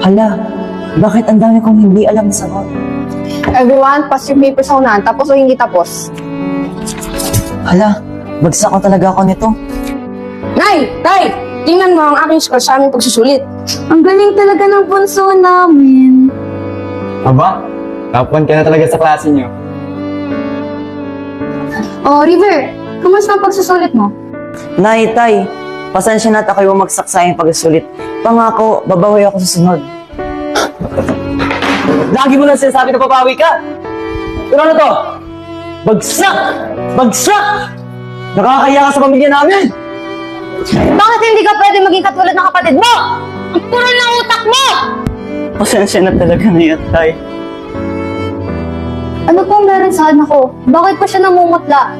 Hala, bakit ang dami kong hindi alam sa sagot? Everyone, pass your papers sa unahan. Tapos o hindi tapos? Hala, bagsak ko talaga ako nito. Nay! Tay! Tingnan mo ang aking score sa aming pagsusulit. Ang galing talaga ng bunso namin. Aba, top 1 ka na talaga sa klase niyo. Oh, River, kumusta ang pagsusulit mo? Nay, tay, pasensya na at ako'y bumagsak sa iyong pagsusulit. Pangako, babawi ako sa sunod. Lagi mo lang sinasabi na babawi ka! Pero ano to? Bagsak! Bagsak! Nakakaya ka sa pamilya namin! Bakit hindi ka pwede maging katulad ng kapatid mo? Ang puro ng utak mo! Pasensya na talaga na yan, tay. Ano pong meron sa anak ko? Bakit pa siya namumutla?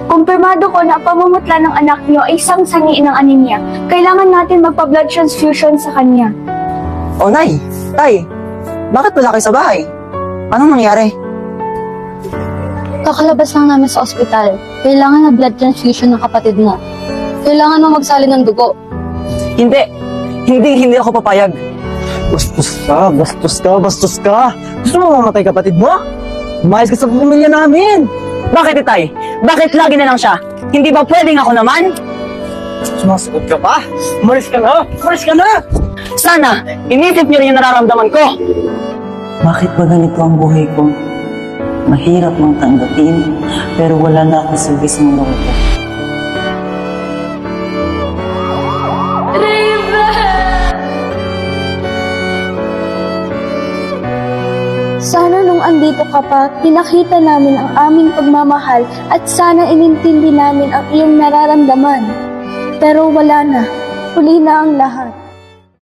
Kumpirmado ko na ang pamumutla ng anak niyo ay isang sanhi ng anemia. Kailangan natin magpa-blood transfusion sa kanya. O, nay, tay, bakit wala kayo sa bahay? Anong nangyari? Kakalabas lang namin sa ospital. Kailangan na blood transfusion ng kapatid mo. Kailangan mo magsali ng dugo. Hindi. Hindi ako papayag. Bastos ka, bastos ka, bastos ka. Gusto mo mamatay kapatid mo? Umayos ka sa pamilya namin. Bakit, itay? Bakit lagi na lang siya? Hindi ba pwedeng ako naman? Sumasagot ka pa? Umalis ka na! Umalis ka na! Sana, inisip niyo rin yung nararamdaman ko. Bakit ba ganito ang buhay ko? Mahirap mang tanggapin, pero wala na akong silbi sa mundo ko. Sana nung andito ka pa, pinakita namin ang aming pagmamahal at sana inintindi namin ang iyong nararamdaman. Pero wala na. Huli na ang lahat.